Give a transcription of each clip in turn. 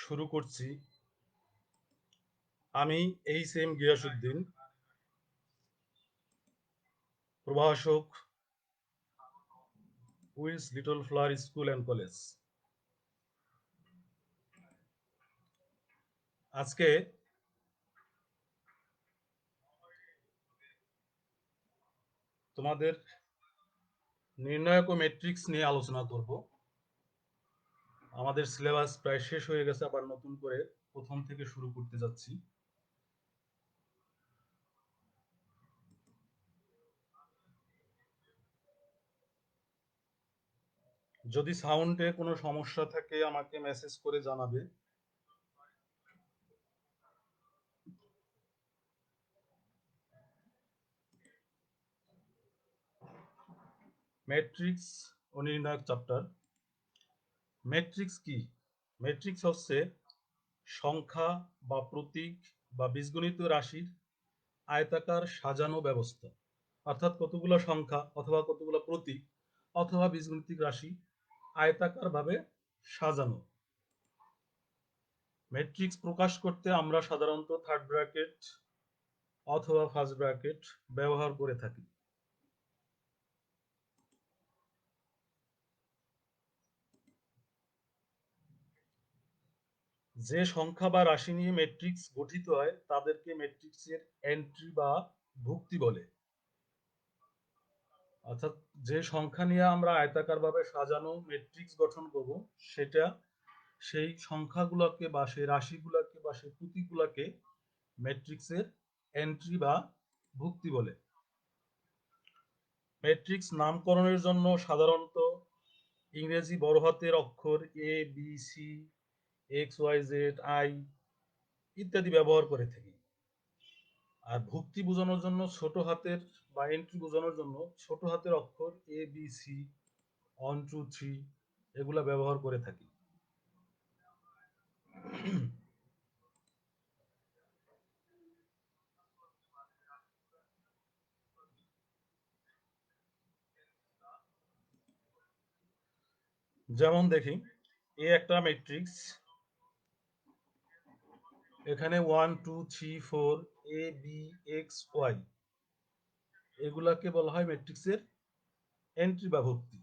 শুরু করছি। আমি এইচ.এম. গিয়াসউদ্দিন, প্রভাষক, Wills Little Flower School and College. আজকে তোমাদের নির্ণায়ক ও ম্যাট্রিক্স নিয়ে আলোচনা করব। আমাদের সিলেবাস প্রায় শেষ হয়ে গেছে, আবার নতুন করে প্রথম থেকে শুরু করতে যাচ্ছি। যদি সাউন্ডে কোনো সমস্যা থাকে আমাকে মেসেজ করে জানাবে। ম্যাট্রিক্স ও নির্ণায়ক চ্যাপ্টার। ম্যাট্রিক্স কি? ম্যাট্রিক্স হচ্ছে সংখ্যা বা প্রতীক বা বীজগণিত রাশির আয়তাকার সাজানো ব্যবস্থা, অর্থাৎ কতগুলো সংখ্যা অথবা কতগুলো প্রতীক অথবা বীজগণিতিক রাশি আয়তাকার ভাবে সাজানো। ম্যাট্রিক্স প্রকাশ করতে আমরা সাধারণত থার্ড ব্র্যাকেট অথবা ফার্স্ট ব্র্যাকেট ব্যবহার করে থাকি। যে সংখ্যা বা রাশি নিয়ে ম্যাট্রিক্স গঠিত হয় তাদেরকে ম্যাট্রিক্সের এন্ট্রি বা ভুক্তি বলে। অর্থাৎ যে সংখ্যা নিয়ে আমরা আয়তাকার ভাবে সাজানো ম্যাট্রিক্স গঠন করব, সেটা সেই সংখ্যাগুলোকে বা সেই রাশিগুলোকে বা সেই প্রতীকগুলোকে ম্যাট্রিক্সের এন্ট্রি বা ভুক্তি বলে। ম্যাট্রিক্স নামকরণের জন্য সাধারণত ইংরেজি বড় হাতের অক্ষর A B C X Y Z I ইত্যাদি ব্যবহার করে থাকি। আর ভুক্তি বোঝানোর জন্য ছোট হাতের বা এন্ট্রি বোঝানোর জন্য ছোট হাতের অক্ষর এ বি সি 1 2 3 এগুলা ব্যবহার করে থাকি। যেমন দেখি, এ একটা ম্যাট্রিক্স, এখানে 1 2 3 4 এ বি এক্স ওয়াই এগুলাকে বলা হয় ম্যাট্রিক্সের এন্ট্রি বা ভুক্তি।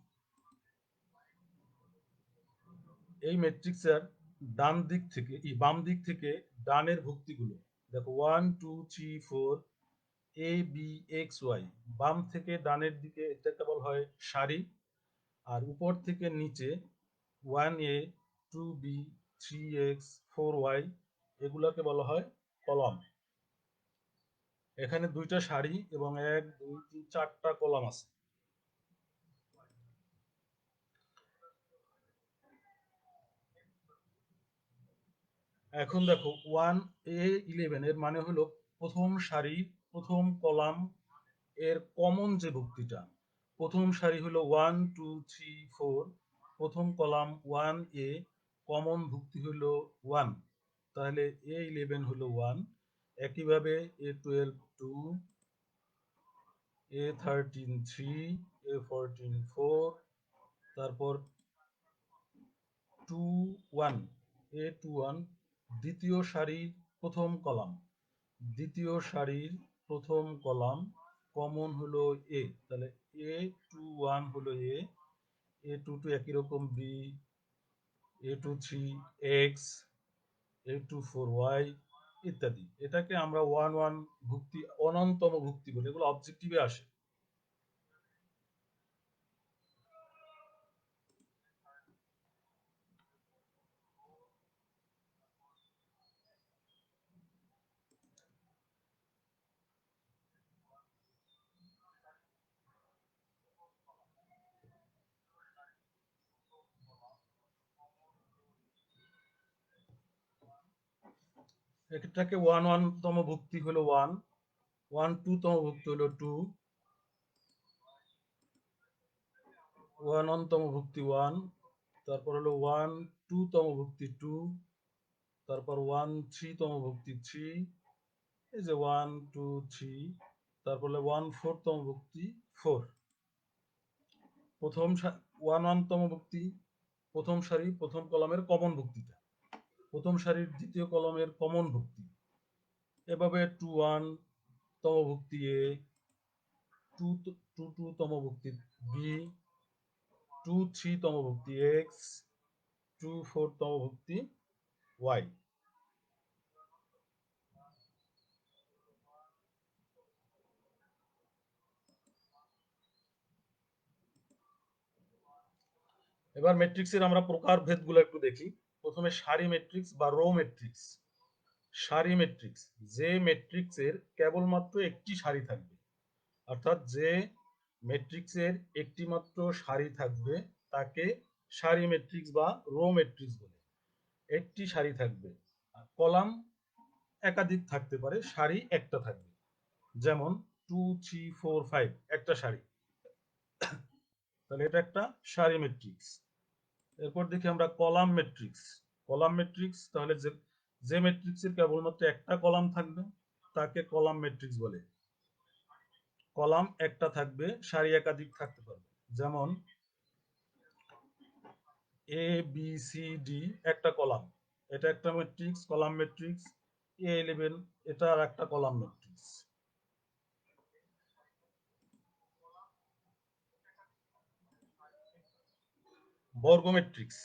এই ম্যাট্রিক্সের ডান দিক থেকে বাম দিক থেকে ডানের ভুক্তিগুলো দেখো, 1 2 3 4 এ বি এক্স ওয়াই, বাম থেকে ডানের দিকে এটাকে বলা হয় সারি। আর উপর থেকে নিচে 1 এ 2 বি 3 এক্স 4 ওয়াই এগুলাকে বলা হয় কলাম। এখানে দুইটা সারি এবং 1 2 3 4টা কলাম আছে। এখন দেখো, 1 A 11 এর মানে হলো প্রথম সারি প্রথম কলাম এর কমন যে ভুক্তিটা। প্রথম সারি হলো 1 2 3 4, প্রথম কলাম 1 A, কমন ভুক্তি হলো 1, তাহলে A11 হলো 1। একইভাবে A12 2, A13 3, A14 4, তারপর 2 1, A21 দ্বিতীয় সারির প্রথম কলাম, দ্বিতীয় সারির প্রথম কলাম কমন হলো এ, তাহলে A21 হলো এ, A22 একই রকম B, A23 x, A24 Y ইত্যাদি। এটাকে আমরা 1 1 ভুক্তি, অনন্তম ভুক্তি বলি, এগুলো অবজেক্টিভে আসে। এটাকে 1 1 তম ভুক্তি হলো 1, 1 2 তম ভুক্তি হলো 2, 1 তম ভুক্তি 1, তারপর হলো 1 2 তম ভুক্তি 2, তারপর 1 3 তম ভুক্তি 3, এই যে 1 2 3, তারপর 1 4 তম ভুক্তি 4। প্রথম 1 1 তম ভুক্তি প্রথম সারি প্রথম কলামের কমন ভুক্তিটা। প্রথম সারির দ্বিতীয় কলামের কমন ভুক্তি। এভাবে 2 1 তম ভুক্তি এ, 2 তম ভুক্তি বি, 2 3 তম ভুক্তি এক্স, 2 4 তম ভুক্তি ওয়াই। এবার ম্যাট্রিক্সের আমরা প্রকারভেদগুলো একটু দেখি। প্রথমে সারি ম্যাট্রিক্স বা রো ম্যাট্রিক্স। সারি ম্যাট্রিক্স, যে ম্যাট্রিক্সের কেবলমাত্র একটি সারি থাকবে, অর্থাৎ যে ম্যাট্রিক্সের একটি মাত্র সারি থাকবে তাকে সারি ম্যাট্রিক্স বা রো ম্যাট্রিক্স বলে। একটি সারি থাকবে, আর কলাম একাধিক থাকতে পারে, সারি একটা থাকবে। যেমন 2 3 4 5 একটা সারি, তাহলে এটা একটা সারি ম্যাট্রিক্স। এরপর দেখি আমরা কলাম ম্যাট্রিক্স। কলাম ম্যাট্রিক্স, তাহলে যে যে ম্যাট্রিক্সের কেবলমাত্র একটা কলাম থাকবে তাকে কলাম ম্যাট্রিক্স বলে। কলাম একটা থাকবে, সারি একাধিক থাকতে পারবে। যেমন এ বি সি ডি একটা কলাম, এটা একটা ম্যাট্রিক্স, কলাম ম্যাট্রিক্স। A11 এটা আর একটা কলাম ম্যাট্রিক্স। বর্গ ম্যাট্রিক্স,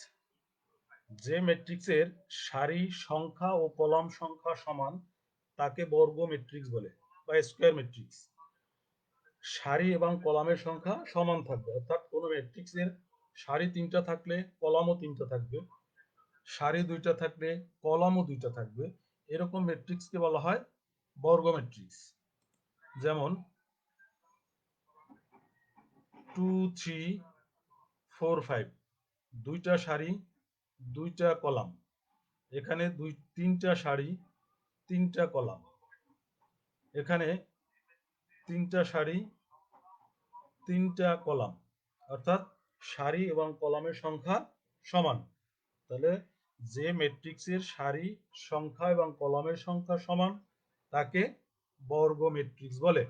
যে ম্যাট্রিক্সের সারি সংখ্যা ও কলাম সংখ্যা সমান তাকে বর্গ ম্যাট্রিক্স বলে বা স্কয়ার ম্যাট্রিক্স। সারি এবং কলামের সংখ্যা সমান থাকবে, অর্থাৎ কোনো ম্যাট্রিক্সের সারি 3টা থাকলে কলামও 3টা থাকবে, সারি 2টা থাকলে কলামও 2টা থাকবে। এরকম ম্যাট্রিক্সকে বলা হয় বর্গ ম্যাট্রিক্স। যেমন 2 3 4 5 দুইটা সারি 2টা কলাম, এখানে 3টা সারি 3টা কলাম, এখানে 3টা সারি 3টা কলাম, অর্থাৎ সারি এবং কলামের সংখ্যা সমান। তাহলে যে ম্যাট্রিক্সের সারি সংখ্যা এবং কলামের সংখ্যা সমান তাকে বর্গ ম্যাট্রিক্স বলে।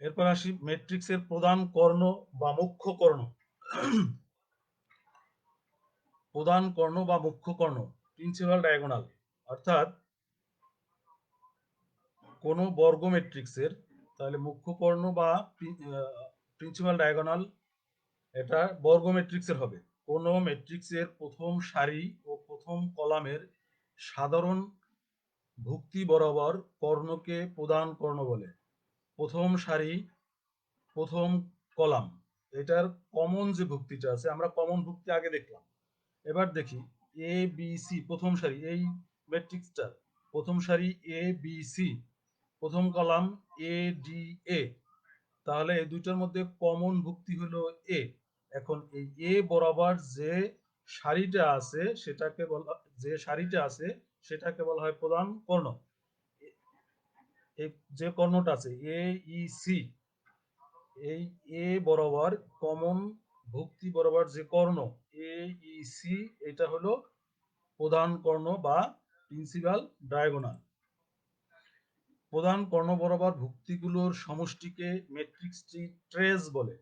এরপর আসি ম্যাট্রিক্সের প্রধান কর্ণ বা মুখ্য কর্ণ। প্রধান কর্ণ বা মুখ্য কর্ণ, প্রিন্সিপাল ডায়াগোনাল, অর্থাৎ কোন বর্গ ম্যাট্রিক্সের, তাহলে মুখ্য কর্ণ বা প্রিন্সিপাল ডায়াগোনাল এটা বর্গ ম্যাট্রিক্সের হবে। কোন ম্যাট্রিক্সের প্রথম সারি ও প্রথম কলামের সাধারণ ভুক্তি বরাবর কর্ণকে প্রধান কর্ণ বলে। প্রথম সারি প্রথম কলাম, এটার কমন যে ভুক্তিটা আছে, আমরা কমন ভুক্তি আগে দেখলাম। এবার দেখি এ বি সি প্রথম সারি, এই ম্যাট্রিক্সটার প্রথম সারি এ বি সি, প্রথম কলাম এ ডি এ, তাহলে এই দুইটার মধ্যে কমন ভুক্তি হলো এ। এখন এই এ বরাবর যে সারিটা আছে সেটাকে বলা, যে সারিটা আছে সেটাকে বলা হয় প্রধান কর্ণ। এই যে কর্ণটা আছে এ ই সি, এই এ বরাবর কমন ভুক্তি বরাবর যে কর্ণ এ ই সি, এটা হলো প্রধান কর্ণ বা প্রিন্সিপাল ডায়াগোনাল। প্রধান কর্ণ বরাবর ভুক্তিগুলোর সমষ্টিকে ম্যাট্রিক্সটি ট্রেস বলে।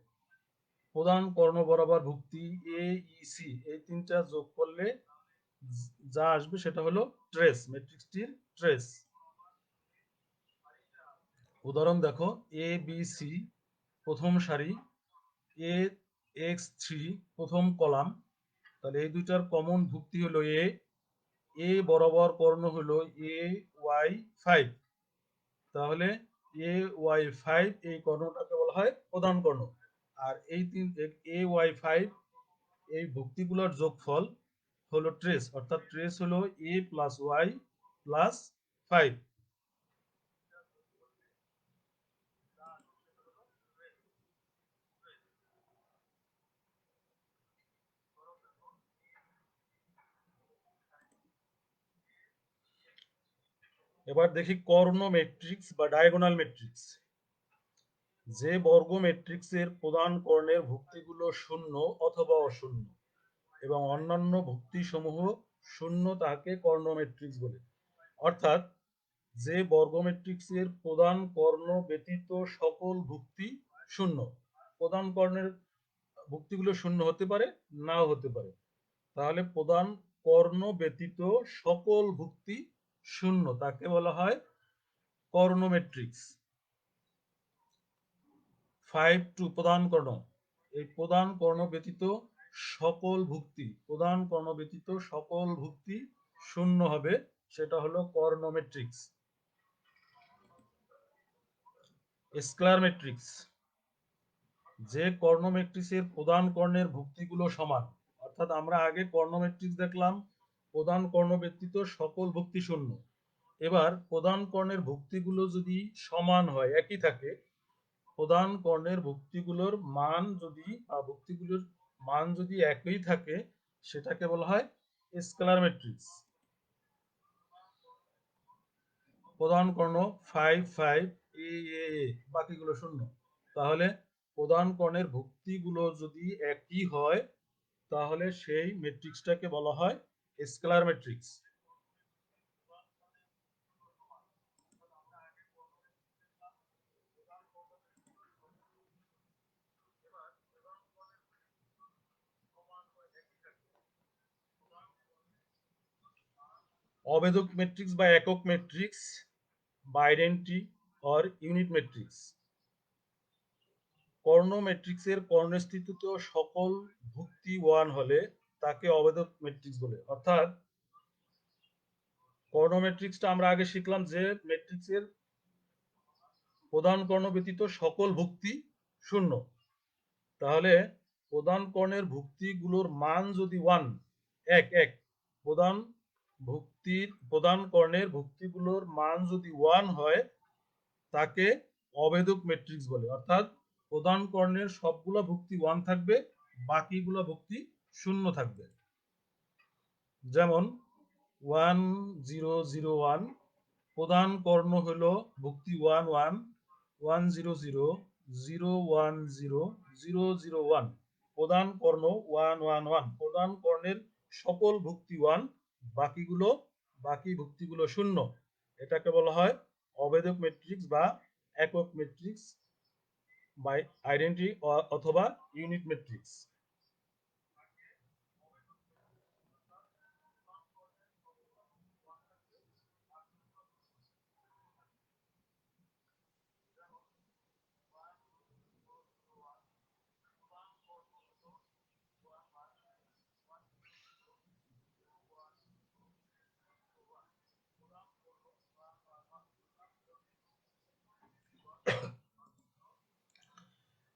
প্রধান কর্ণ বরাবর ভুক্তি এ ই সি এই তিনটা যোগ করলে যা আসবে সেটা হলো ট্রেস, ম্যাট্রিক্সটির ট্রেস। উদাহরণ দেখো এ বি সি প্রথম সারি, এ এক্স থ্রি প্রথম কলাম, তাহলে এই দুইটার কমন ভুক্তি হলো এ। এ বরাবর কর্ণ হলো এ ওয়াই ফাইভ, তাহলে এ ওয়াই ফাইভ এই কর্ণটাকে বলা হয় প্রধান কর্ণ। আর এই তিন এ ওয়াই ফাইভ এই ভুক্তিগুলোর যোগফল হলো ট্রেস, অর্থাৎ ট্রেস হলো এ প্লাস ওয়াই প্লাস ফাইভ। এবার দেখি কর্ণ ম্যাট্রিক্স বা ডায়াগোনাল ম্যাট্রিক্স। যে বর্গ ম্যাট্রিক্সের প্রধান কর্ণের ভুক্তিগুলো শূন্য অথবা অশূন্য এবং অন্যান্য ভুক্তিসমূহ শূন্য তাকে কর্ণ ম্যাট্রিক্স বলে। অর্থাৎ যে বর্গ ম্যাট্রিক্সের প্রধান কর্ণ ব্যতীত সকল ভুক্তি শূন্য। প্রধান কর্ণের ভুক্তিগুলো শূন্য হতে পারে, নাও হতে পারে। তাহলে প্রধান কর্ণ ব্যতীত সকল ভুক্তি শূন্য তাকে বলা হয় কর্ণ ম্যাট্রিক্স। 5 প্রধান কর্ণ। এই প্রধান কর্ণ ব্যতীত সকল ভুক্তি, প্রধান কর্ণ ব্যতীত সকল ভুক্তি শূন্য হবে, সেটা হলো কর্ণ ম্যাট্রিক্স। Square matrix. যে কর্ণ ম্যাট্রিক্সের প্রধান কর্ণের ভুক্তিগুলো সমান, অর্থাৎ আমরা আগে কর্ণ ম্যাট্রিক্স দেখলাম প্রধান কর্ণ ব্যতীত সকল ভুক্তি শূন্য। এবার প্রধান কর্ণের ভুক্তিগুলো যদি সমান হয়, একই থাকে, প্রধান কর্ণের ভুক্তিগুলোর মান যদি ভুক্তিগুলোর মান যদি একই থাকে, সেটাকে বলা হয় স্কেলার ম্যাট্রিক্স। প্রধান কর্ণ 5 5 এ, বাকিগুলো শূন্য। তাহলে প্রধান কর্ণের ভুক্তিগুলো যদি একই হয়, তাহলে সেই ম্যাট্রিক্সটাকে বলা হয় স্কেলার ম্যাট্রিক্স। অভেদক ম্যাট্রিক্স বা একক ম্যাট্রিক্স বা আইডেন্টি অর ইউনিট ম্যাট্রিক্স। কর্ণ ম্যাট্রিক্সের কর্ণস্থিত সকল ভুক্তি 1 হলে তাকে অভেদক ম্যাট্রিক্স বলে। অর্থাৎ কর্ণ ম্যাট্রিক্সটা আমরা আগে শিখলাম যে ম্যাট্রিক্সের প্রধান কর্ণ ব্যতীত সকল ভুক্তি শূন্য। তাহলে প্রধান কর্ণের ভুক্তিগুলোর মান যদি 1 এক এক, প্রধান কর্ণের ভুক্তিগুলোর মান যদি 1 হয়, তাকে অভেদক ম্যাট্রিক্স বলে। অর্থাৎ প্রধান কর্ণের সবগুলা ভুক্তি 1 থাকবে, বাকিগুলা ভুক্তি শূন্য থাকবে। যেমন 1 0 0 1, প্রধান কর্ণ হলো ভুক্তি 1 1 1 0 0 0 1 0 0 0 1। প্রধান কর্ণ 1 1 1, প্রধান কর্ণের সকল ভুক্তি 1, বাকি ভুক্তিগুলো শূন্য। এটাকে বলা হয় অভেদক ম্যাট্রিক্স বা একক ম্যাট্রিক্স বা আইডেন্টি অথবা ইউনিট ম্যাট্রিক্স।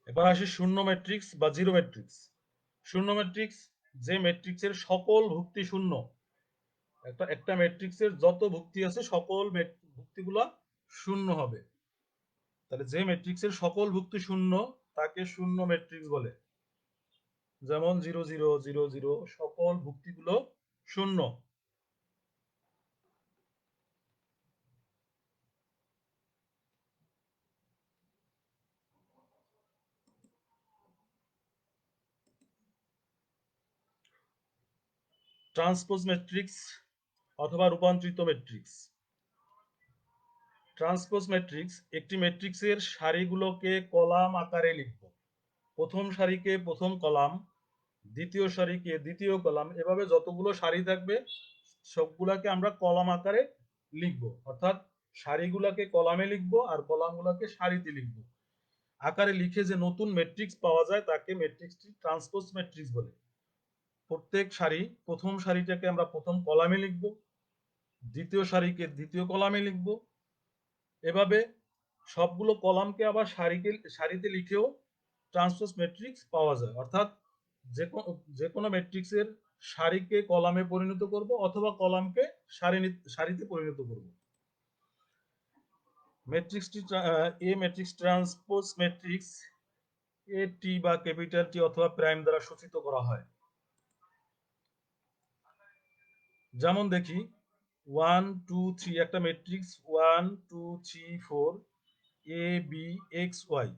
এবার আসি শূন্য ম্যাট্রিক্স বা জিরো ম্যাট্রিক্স। শূন্য ম্যাট্রিক্স যে ম্যাট্রিক্সের সকল ভুক্তি শূন্য। একটা ম্যাট্রিক্সের যত ভুক্তি আছে সকল ভুক্তিগুলা শূন্য হবে। তাহলে যে ম্যাট্রিক্সের সকল ভুক্তি শূন্য তাকে শূন্য ম্যাট্রিক্স বলে। যেমন 0 0 0 0, সকল ভুক্তিগুলো শূন্য। ট্রান্সপোজ ম্যাট্রিক্স অথবা রূপান্তরিত ম্যাট্রিক্স। ট্রান্সপোজ ম্যাট্রিক্স একটি ম্যাট্রিক্সের সারিগুলোকে কলাম আকারে লিখব। প্রথম সারিকে প্রথম কলাম, দ্বিতীয় সারিকে দ্বিতীয় কলাম, এভাবে যতগুলো সারি থাকবে সবগুলাকে আমরা কলাম আকারে লিখব। অর্থাৎ সারিগুলাকে কলামে লিখব আর কলামগুলোকে সারিতে লিখব। আকারে লিখে যে নতুন ম্যাট্রিক্স পাওয়া যায় তাকে ম্যাট্রিক্সটি ট্রান্সপোজ ম্যাট্রিক্স বলে। প্রত্যেক সারি, প্রথম সারিটাকে আমরা প্রথম কলামে লিখব, দ্বিতীয় সারিকে দ্বিতীয় কলামে লিখব। এভাবে সবগুলো কলামকে আবার সারিতে লিখেও ট্রান্সপোজ ম্যাট্রিক্স পাওয়া যায়। অর্থাৎ যে কোনো ম্যাট্রিক্সের সারিকে কলামে পরিণত করব অথবা কলামকে সারিতে পরিণত করব। ম্যাট্রিক্সটি ম্যাট্রিক্স ট্রান্সপোজ ম্যাট্রিক্স এ টি বা ক্যাপিটাল টি অথবা প্রাইম দ্বারা সূচিত করা হয়। যেমন দেখি 1 2 3, একটা ম্যাট্রিক্স 1 2 3 4 এ বি এক্স ওয়াই।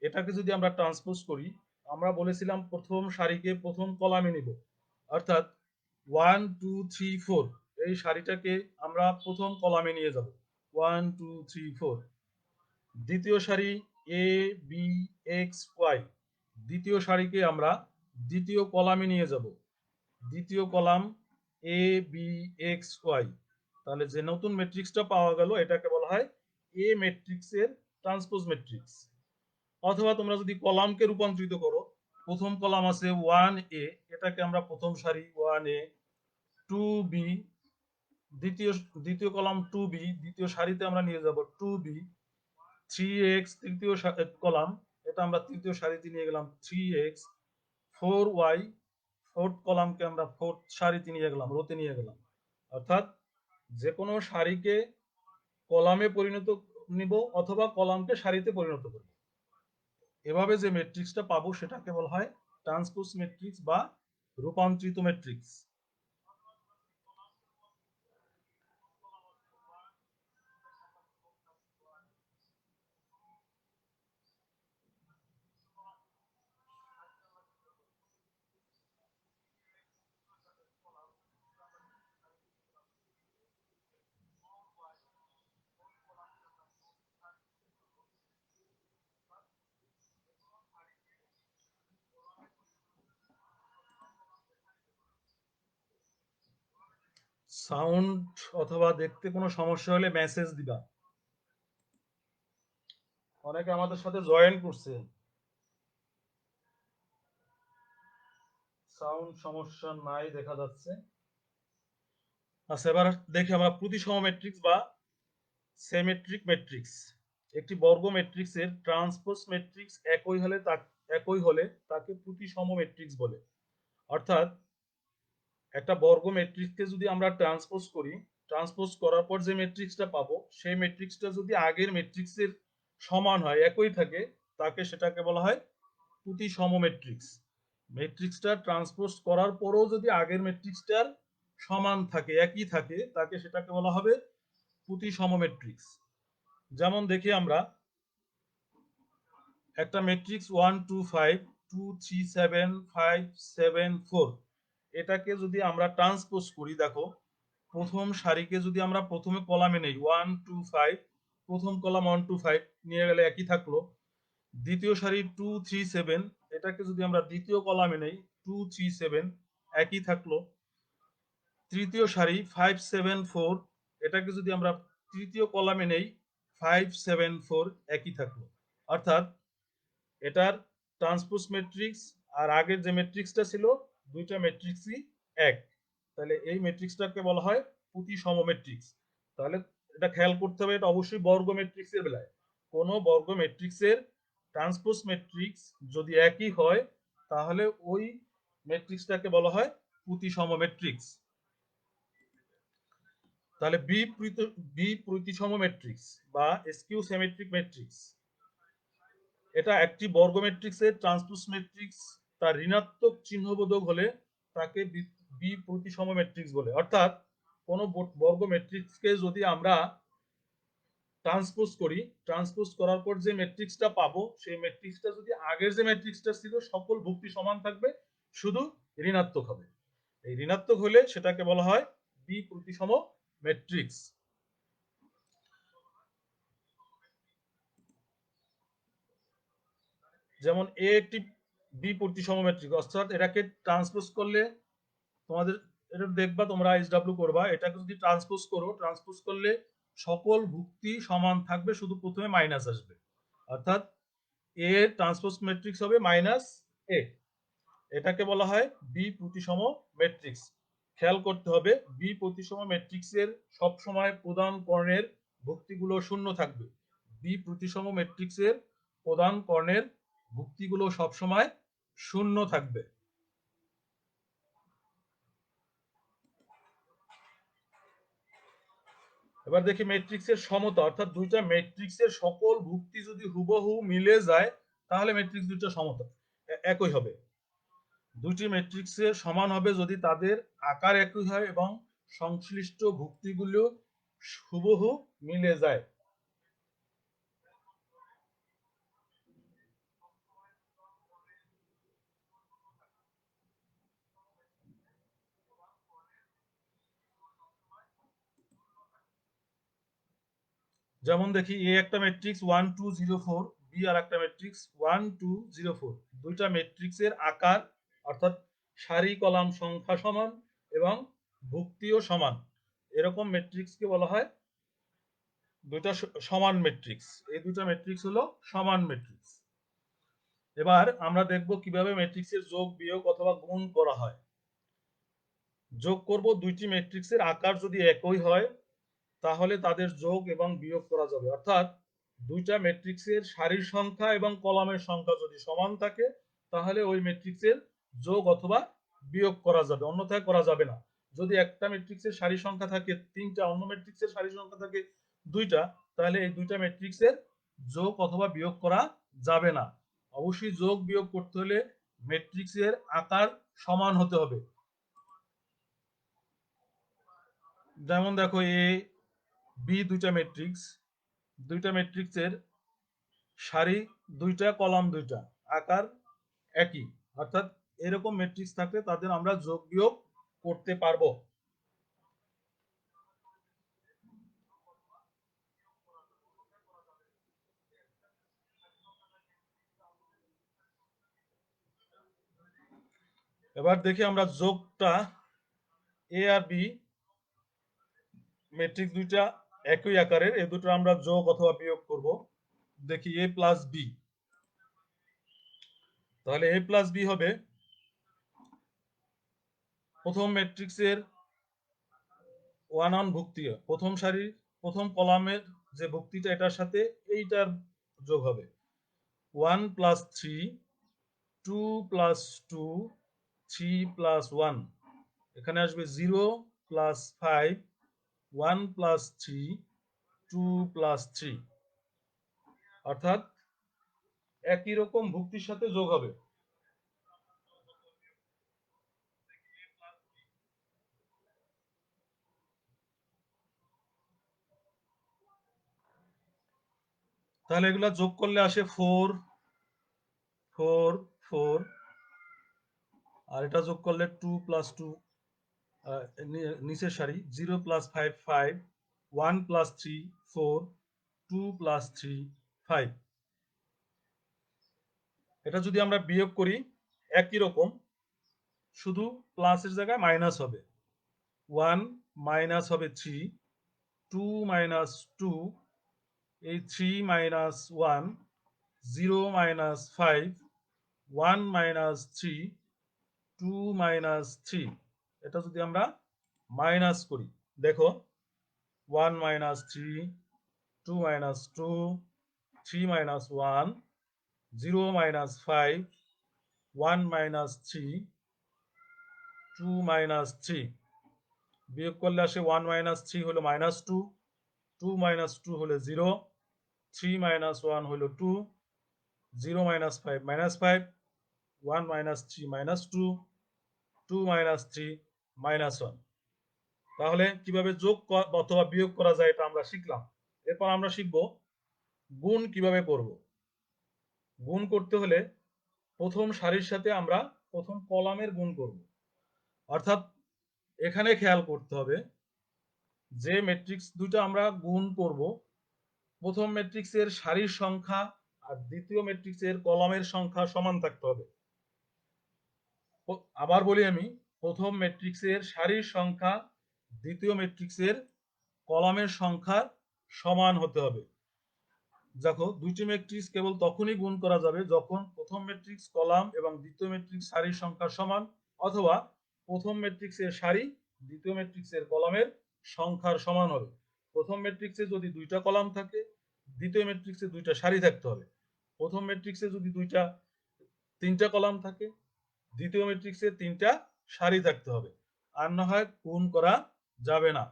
এটাকে যদি আমরা ট্রান্সপোজ করি, আমরা বলেছিলাম প্রথম সারিকে প্রথম কলামে নিব, অর্থাৎ 1 2 3 4 এই সারিটাকে আমরা প্রথম কলামে নিয়ে যাব। 1 2 3 4। দ্বিতীয় সারি এ বি এক্স ওয়াই, দ্বিতীয় সারিকে আমরা দ্বিতীয় কলামে নিয়ে যাব। দ্বিতীয় column A B X Y. তাহলে যে নতুন ম্যাট্রিক্সটা পাওয়া গেল এটাকে বলা হয় এ ম্যাট্রিক্সের ট্রান্সপোজ ম্যাট্রিক্স। অথবা তোমরা যদি কলামকে রূপান্তরিত করো, প্রথম কলাম আছে 1 এ, এটাকে আমরা প্রথম সারি 1 এ, 2 বি, দ্বিতীয় দ্বিতীয় কলাম 2 বি, দ্বিতীয় সারিতে আমরা নিয়ে যাব 2 বি, 3 এক্স তৃতীয় কলাম, এটা আমরা তৃতীয় সারিতে নিয়ে গেলাম 3 এক্স, 4 ওয়াই ফোর্থ কলামকে আমরা ফোর্থ সারিতে নিয়ে গেলাম, রোতে নিয়ে গেলাম। অর্থাৎ যে কোনো সারিকে কলামে পরিণত নিব অথবা কলামকে সারিতে পরিণত করব। এভাবে যে ম্যাট্রিক্সটা পাবো সেটাকে বলা হয় ট্রান্সপোজ ম্যাট্রিক্স বা রূপান্তরিত ম্যাট্রিক্স। সাউন্ড অথবা দেখতে কোনো সমস্যা হলে মেসেজ দিবা। অনেকে আমাদের সাথে জয়েন করছে, সাউন্ড সমস্যা নাই দেখা যাচ্ছে। আচ্ছা, এবার দেখি আমরা প্রতিসম ম্যাট্রিক্স বা সিমেট্রিক ম্যাট্রিক্স। একটি বর্গ ম্যাট্রিক্সের ট্রান্সপোজ ম্যাট্রিক্স একই হলে তাকে প্রতিসম ম্যাট্রিক্স বলে। অর্থাৎ একটা বর্গ ম্যাট্রিক্সকে যদি আমরা ট্রান্সপোজ করি, ট্রান্সপোজ করার পর যে ম্যাট্রিক্সটা পাবো সেই ম্যাট্রিক্সটা যদি আগের ম্যাট্রিক্সের সমান হয়, একই থাকে, সেটাকে বলা হয় প্রতিসম ম্যাট্রিক্স। ম্যাট্রিক্সটা ট্রান্সপোজ করার পরেও যদি আগের ম্যাট্রিক্সটার সমান থাকে, একই থাকে, সেটাকে বলা হবে প্রতিসম ম্যাট্রিক্স। যেমন দেখি আমরা একটা ম্যাট্রিক্স 1 2 5 2 3 7 5 7 4, এটাকে যদি আমরা ট্রান্সপোজ করি, দেখো প্রথম সারিকে যদি আমরা প্রথমে কলামে নেই 1 2 5, প্রথম কলাম 1 2 5 নিয়ে গেলে একই থাকলো। দ্বিতীয় সারি 2 3 7, এটাকে যদি আমরা দ্বিতীয় কলামে নেই 2 3 7, একই থাকলো। তৃতীয় সারি 5 7 4, এটাকে যদি আমরা তৃতীয় কলামে নেই 5 7 4, একই থাকলো। অর্থাৎ এটার ট্রান্সপোজ ম্যাট্রিক্স আর আগের যে ম্যাট্রিক্সটা ছিল, দুইটা ম্যাট্রিক্সই এক। তাহলে এই ম্যাট্রিক্সটাকে বলা হয় প্রতিসম ম্যাট্রিক্স। তাহলে এটা খেয়াল করতে হবে, এটা অবশ্যই বর্গ ম্যাট্রিক্সের বেলায়। কোনো বর্গ ম্যাট্রিক্সের ট্রান্সপোজ ম্যাট্রিক্স যদি একই হয় তাহলে ওই ম্যাট্রিক্সটাকে বলা হয় প্রতিসম ম্যাট্রিক্স। তাহলে বি প্রতিসম ম্যাট্রিক্স বা স্কিউ সিমেট্রিক ম্যাট্রিক্স, এটা একটি বর্গ ম্যাট্রিক্সের ট্রান্সপোজ ম্যাট্রিক্স তার ঋণাত্মক চিহ্নবোধক হলে তাকে বি প্রতিসম ম্যাট্রিক্স বলে। অর্থাৎ কোনো বর্গ ম্যাট্রিক্সকে যদি আমরা ট্রান্সপোজ করি, ট্রান্সপোজ করার পর যে ম্যাট্রিক্সটা পাবো সেই ম্যাট্রিক্সটা যদি আগের যে ম্যাট্রিক্সটা ছিল সকল ভুক্তি সমান থাকবে, শুধু ঋণাত্মক হবে। এই ঋণাত্মক হলে সেটাকে বলা হয় বি প্রতিসম ম্যাট্রিক্স। যেমন এ একটি বি প্রতিসম ম্যাট্রিক্স, অর্থাৎ এটাকে ট্রান্সপোজ করলে তোমাদের, এটা দেখবা তোমরা এইচডব্লিউ করবা, এটাকে যদি ট্রান্সপোজ করো, ট্রান্সপোজ করলে সকল ভুক্তি সমান থাকবে, শুধু প্রথমে মাইনাস আসবে। অর্থাৎ এ ট্রান্সপোজ ম্যাট্রিক্স হবে মাইনাস এ, এটাকে বলা হয় বি প্রতিসম ম্যাট্রিক্স। খেয়াল করতে হবে বি প্রতিসম ম্যাট্রিক্সের সব সময় প্রধান কর্ণের ভুক্তিগুলো শূন্য থাকবে। বি প্রতিসম ম্যাট্রিক্সের প্রধান কর্ণের ভুক্তিগুলো সব সময় শূন্য থাকবে। এবার দেখি ম্যাট্রিক্সের সমতা, অর্থাৎ দুইটা ম্যাট্রিক্সের সকল ভুক্তি যদি হুবহু মিলে যায় তাহলে ম্যাট্রিক্স দুইটা সমতা একই হবে। দুটি ম্যাট্রিক্সের সমান হবে যদি তাদের আকার একই হয় এবং সংশ্লিষ্ট ভুক্তিগুলো হুবহু মিলে যায়। যেমন দেখি এ একটা ম্যাট্রিক্স 1 2 0 4, বি আর একটা ম্যাট্রিক্স 1 2 0 4। দুইটা ম্যাট্রিক্সের আকার অর্থাৎ সারি কলাম সংখ্যা সমান এবং ভুক্তিও সমান, এরকম ম্যাট্রিক্সকে বলা হয় দুইটা সমান ম্যাট্রিক্স। এই দুইটা ম্যাট্রিক্স হলো সমান ম্যাট্রিক্স। এবার আমরা দেখব কিভাবে ম্যাট্রিক্সের যোগ বিয়োগ অথবা গুণ করা হয়। যোগ করব দুইটি ম্যাট্রিক্সের আকার যদি একই হয় তাহলে তাদের যোগ এবং বিয়োগ করা যাবে, অর্থাৎ দুইটা ম্যাট্রিক্সের সারির সংখ্যা এবং কলামের সংখ্যা যদি সমান থাকে তাহলে ওই ম্যাট্রিক্সের যোগ অথবা বিয়োগ করা যাবে, অন্যথায় করা যাবে না। যদি একটা ম্যাট্রিক্সের সারি সংখ্যা থাকে তিনটা, অন্য ম্যাট্রিক্সের সারি সংখ্যা থাকে দুইটা, তাহলে এই দুইটা ম্যাট্রিক্সের যোগ অথবা বিয়োগ করা যাবে না। অবশ্যই যোগ বিয়োগ করতে হলে ম্যাট্রিক্সের আকার সমান হতে হবে। যেমন দেখো এ বি দুইটা ম্যাট্রিক্স, দুইটা ম্যাট্রিক্সের সারি দুইটা কলাম দুইটা, আকার একই, অর্থাৎ এরকম ম্যাট্রিক্স থাকলে তাদের আমরা যোগ বিয়োগ করতে পারবো। এবার দেখি আমরা যোগটা, এ আর বি ম্যাট্রিক্স দুইটা একই আকারের, এই দুটো আমরা যোগ অথবা বিয়োগ করব। দেখি এ প্লাস বি, তাহলে এ প্লাস বি হবে প্রথম ম্যাট্রিক্সের 1 ভুক্তি, প্রথম সারি প্রথম কলামের যে ভুক্তিটা এটার সাথে এইটার যোগ হবে 1 + 3, 2 + 2, 3 + 1, এখানে আসবে 0 + 5, 1 + 3, 2 + 3, অর্থাৎ একই রকম ভুক্তির সাথে যোগ হবে। তাহলে এগুলা যোগ করলে আসে 4 4 4, আর এটা যোগ করলে 2 + 2, নিচের সারি 0 + 5 5, 1 + 3 4, 2 + 3 5। এটা যদি আমরা বিয়োগ করি একই রকম, শুধু প্লাসের জায়গায় মাইনাস হবে। 1 মাইনাস হবে 3, 2 মাইনাস 2, এই 3 মাইনাস 1, 0 মাইনাস 5, 1 মাইনাস 3, 2 মাইনাস 3। এটা যদি আমরা মাইনাস করি, দেখো 1 minus 3, 2 minus 2, 3 minus 1, 0 minus 5, 1 minus 3, 2 minus 3। বিয়োগ করলে আসে 1 মাইনাস 3 হলো -2, 2 মাইনাস 2 হলো 0, 3 মাইনাস 1 হলো 2, 0 মাইনাস 5 -5, 1 মাইনাস 3 -2, 2 মাইনাস 3 -1। তাহলে কিভাবে যোগ অথবা বিয়োগ করা যায় এটা আমরা শিখলাম। এরপর আমরা শিখব গুণ কিভাবে করব। গুণ করতে হলে প্রথম সারির সাথে আমরা প্রথম কলামের গুণ করব, অর্থাৎ এখানে খেয়াল করতে হবে যে ম্যাট্রিক্স দুটো আমরা গুণ করব, প্রথম ম্যাট্রিক্সের সারির সংখ্যা আর দ্বিতীয় ম্যাট্রিক্সের কলামের সংখ্যা সমান থাকতে হবে। আবার বলি আমি, প্রথম ম্যাট্রিক্সের সারির সংখ্যা দ্বিতীয় ম্যাট্রিক্সের কলামের সংখ্যা সমান হতে হবে। দেখো দুইটি ম্যাট্রিক্স কেবল তখনই গুণ করা যাবে যখন প্রথম ম্যাট্রিক্স কলাম এবং দ্বিতীয় ম্যাট্রিক্স সারির সংখ্যা সমান, অথবা প্রথম ম্যাট্রিক্সের সারি দ্বিতীয় ম্যাট্রিক্সের কলামের সংখ্যার সমান হবে। প্রথম ম্যাট্রিক্সে যদি দুইটা কলাম থাকে, দ্বিতীয় ম্যাট্রিক্সে দুইটা সারি থাকতে হবে। প্রথম ম্যাট্রিক্সে যদি তিনটা কলাম থাকে, দ্বিতীয় ম্যাট্রিক্সে তিনটা সারি থাকতে হবে, আর না হয় গুণ করা যাবে না।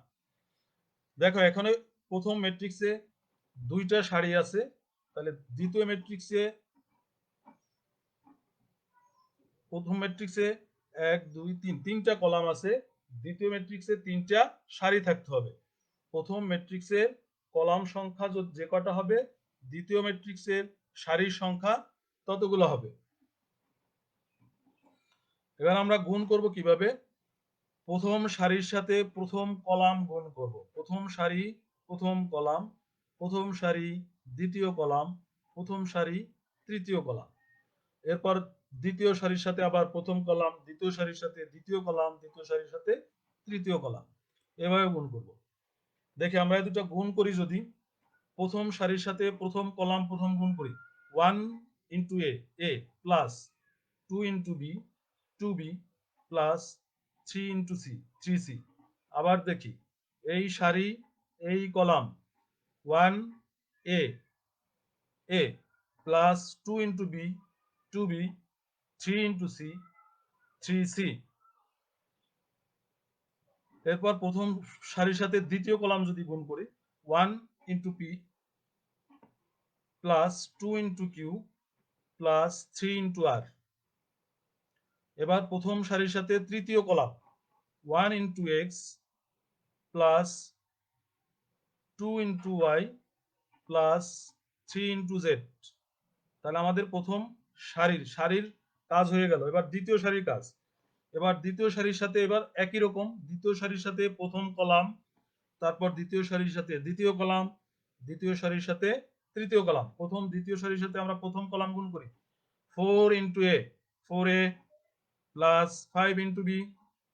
দেখো এখানে প্রথম ম্যাট্রিক্সে দুইটা সারি আছে, তাহলে দ্বিতীয় ম্যাট্রিক্সে প্রথম ম্যাট্রিক্সে 1 2 3 তিনটা কলাম আছে, দ্বিতীয় ম্যাট্রিক্সে তিনটা সারি থাকতে হবে। প্রথম ম্যাট্রিক্সের কলাম সংখ্যা যে কটা হবে, দ্বিতীয় ম্যাট্রিক্সের সারির সংখ্যা ততগুলো হবে। এবার আমরা গুণ করব কিভাবে, প্রথম সারির সাথে প্রথম কলাম গুণ করব। প্রথম সারি প্রথম কলাম প্রথম সারি দ্বিতীয় কলাম, প্রথম সারি তৃতীয় কলাম। এরপর দ্বিতীয় সারির সাথে আবার প্রথম কলাম, দ্বিতীয় সারির সাথে দ্বিতীয় কলাম, দ্বিতীয় সারির সাথে তৃতীয় কলাম, এভাবে গুণ করব। দেখি আমরা এই দুটো গুণ করি, যদি প্রথম সারির সাথে প্রথম কলাম প্রথম গুণ করি, 1 into a plus 2 into b, 2b plus 3 into c, 3c। আবার দেখি এই সারি এই column, 1 a plus 2 into b, 2b, 3 into c, 3c। এরপর প্রথম সারির সাথে দ্বিতীয় কলাম যদি গুণ করি, 1 into p plus 2 into q plus 3 into r. এবার প্রথম সারির সাথে তৃতীয় column, 1 into x plus 2 into y plus 3 into z. তাহলে আমাদের প্রথম সারির কাজ হয়ে গেল। এবার দ্বিতীয় সারির কাজ। এবার দ্বিতীয় সারির সাথে এবার একই রকম, দ্বিতীয় সারির সাথে প্রথম কলাম, তারপর দ্বিতীয় সারির সাথে দ্বিতীয় কলাম, দ্বিতীয় সারির সাথে তৃতীয় কলাম। প্রথম দ্বিতীয় সারির সাথে আমরা প্রথম কলাম গুণ করি, 4 into a, 4a plus 5 into b,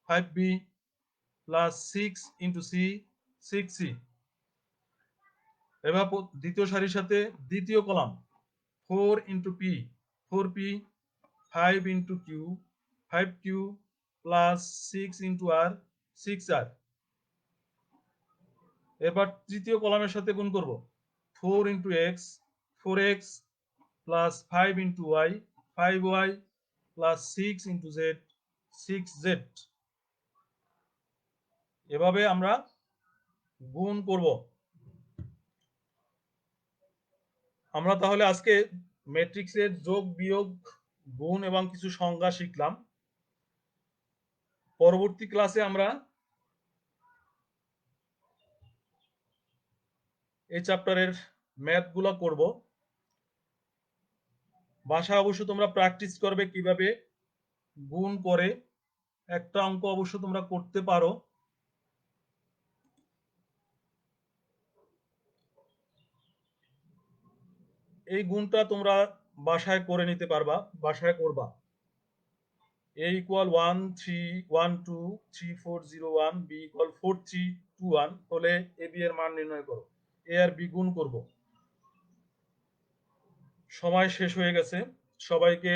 5b plus 6 into c, 6c। এবার দ্বিতীয় সারির সাথে দ্বিতীয় column, 4 into p, 4p, 5 into q, 5q plus 6 into r, 6r। এবার তৃতীয় কলামের সাথে গুণ করব, 4 into x, 4x plus 5 into y, 5y plus 6 into z, 6z। এভাবে আমরা গুণ করব। আমরা তাহলে আজকে ম্যাট্রিক্সের যোগ বিয়োগ গুণ এবং কিছু সংজ্ঞা শিখলাম। পরবর্তী ক্লাসে আমরা এই চ্যাপ্টারের ম্যাথগুলো করব। বাসায় অবশ্য তোমরা প্র্যাকটিস করবে কিভাবে গুণ করে। একটা অঙ্ক অবশ্য তোমরা করতে পারো। এই গুণটা তোমরা বাসায় করে নিতে পারবা, বাসায় করবা। a ইকুয়াল 1 3 1 2 3 4 0 1, b ইকুয়াল 4 3 2 1 হলে a b এর মান নির্ণয় করো। a আর b গুণ করব। সময় শেষ হয়ে গেছে। সবাইকে